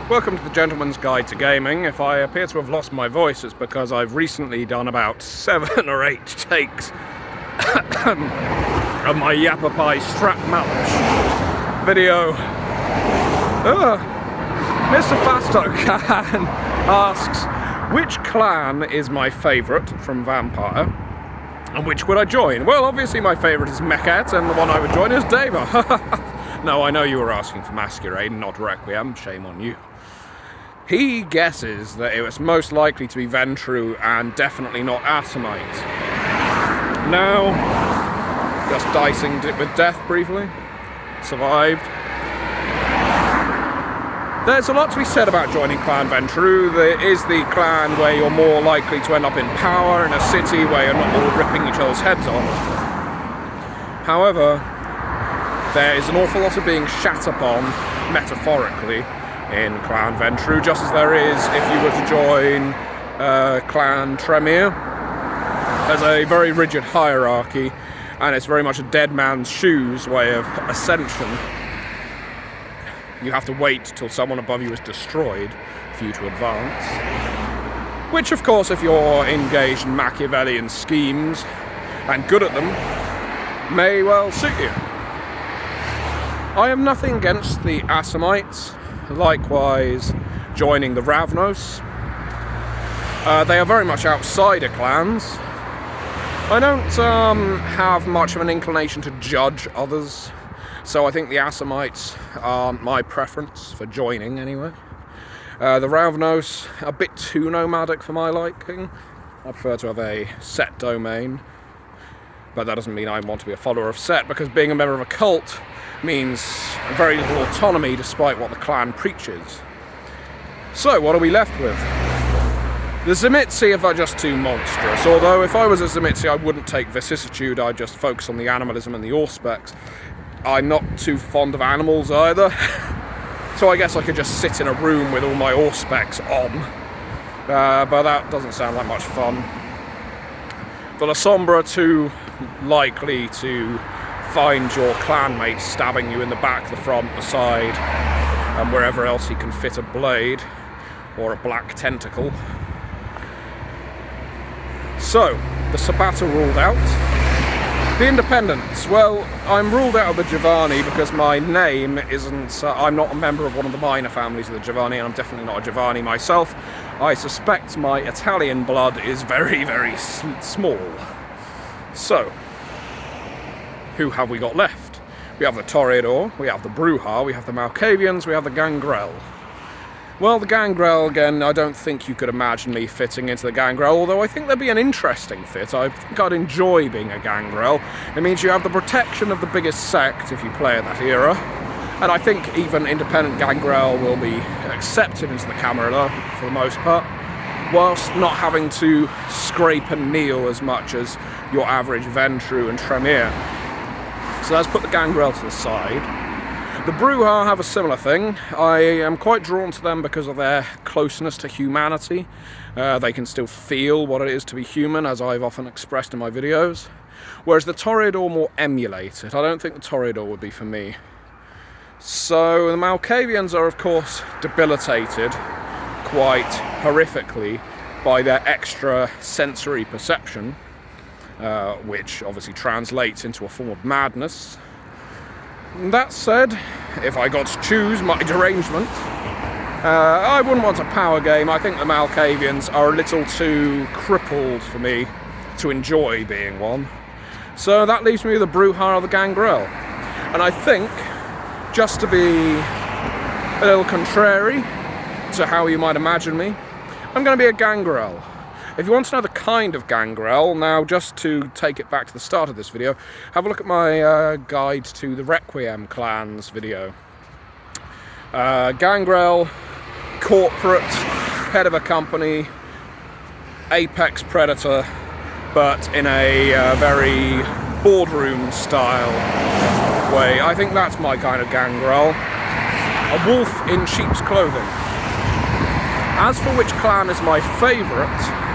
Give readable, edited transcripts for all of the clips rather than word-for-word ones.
Welcome to the Gentleman's Guide to Gaming. If I appear to have lost my voice, it's because I've recently done about 7 or 8 takes of my Yappapai strap mallet video. MrFastoCan asks, which clan is my favourite from Vampire? And which would I join? Well, obviously my favourite is Mechat, and the one I would join is Deva. No, I know you were asking for Masquerade, not Requiem. Shame on you. He guesses that it was most likely to be Ventru and definitely not Atomite. Now, just dicing it with death briefly. Survived. There's a lot to be said about joining Clan Ventru. There is the clan where you're more likely to end up in power in a city where you're not all ripping each other's heads off. However, there is an awful lot of being shat upon, metaphorically, in Clan Ventru, just as there is if you were to join Clan Tremere. There's a very rigid hierarchy, and it's very much a dead man's shoes way of ascension. You have to wait till someone above you is destroyed for you to advance. Which, of course, if you're engaged in Machiavellian schemes and good at them, may well suit you. I have nothing against the Assamites, likewise joining the Ravnos. They are very much outsider clans. I don't have much of an inclination to judge others, so I think the Assamites are my preference for joining anyway. The Ravnos, a bit too nomadic for my liking. I prefer to have a set domain, but that doesn't mean I want to be a follower of Set, because being a member of a cult means very little autonomy despite what the clan preaches. So, what are we left with? The Tzimisce are just too monstrous, although if I was a Tzimisce I wouldn't take vicissitude, I'd just focus on the animalism and the Auspex. I'm not too fond of animals either, so I guess I could just sit in a room with all my Auspex on, but that doesn't sound like much fun. The La Sombra, too likely to find your clanmate stabbing you in the back, the front, the side, and wherever else he can fit a blade or a black tentacle. So, the Sabata ruled out. The Independents, well, I'm ruled out of the Giovanni because my name isn't, I'm not a member of one of the minor families of the Giovanni, and I'm definitely not a Giovanni myself. I suspect my Italian blood is very, very small. So, who have we got left? We have the Toreador, we have the Bruja, we have the Malkavians, we have the Gangrel. Well, the Gangrel, again, I don't think you could imagine me fitting into the Gangrel, although I think there'd be an interesting fit. I think I'd enjoy being a Gangrel. It means you have the protection of the biggest sect if you play at that era, and I think even independent Gangrel will be accepted into the Camarilla for the most part, whilst not having to scrape and kneel as much as your average Ventru and Tremere. So let's put the Gangrel to the side. The Bruja have a similar thing. I am quite drawn to them because of their closeness to humanity. They can still feel what it is to be human, as I've often expressed in my videos. Whereas the Toreador more emulate it. I don't think the Toreador would be for me. So the Malkavians are, of course, debilitated quite horrifically by their extra sensory perception, which obviously translates into a form of madness. That said, if I got to choose my derangement, I wouldn't want a power game. I think the Malkavians are a little too crippled for me to enjoy being one. So that leaves me with the Bruja or the Gangrel. And I think, just to be a little contrary to how you might imagine me, I'm going to be a Gangrel. If you want to know the kind of Gangrel, now just to take it back to the start of this video, have a look at my guide to the Requiem clans video. Gangrel, corporate, head of a company, apex predator, but in a very boardroom style way. I think that's my kind of Gangrel. A wolf in sheep's clothing. As for which clan is my favourite,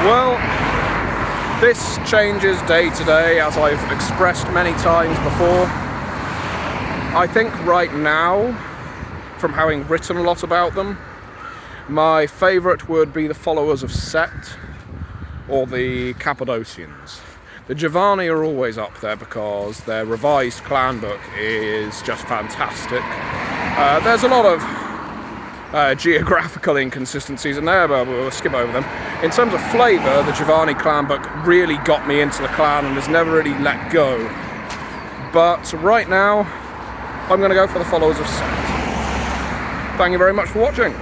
well, this changes day to day, as I've expressed many times before. I think right now from having written a lot about them. My favourite would be the followers of Set, or the Cappadocians. The Giovanni are always up there because their revised clan book is just fantastic. There's a lot of geographical inconsistencies in there, but we'll skip over them. In terms of flavour, the Giovanni clan book really got me into the clan and has never really let go. But right now, I'm going to go for the followers of Set. Thank you very much for watching.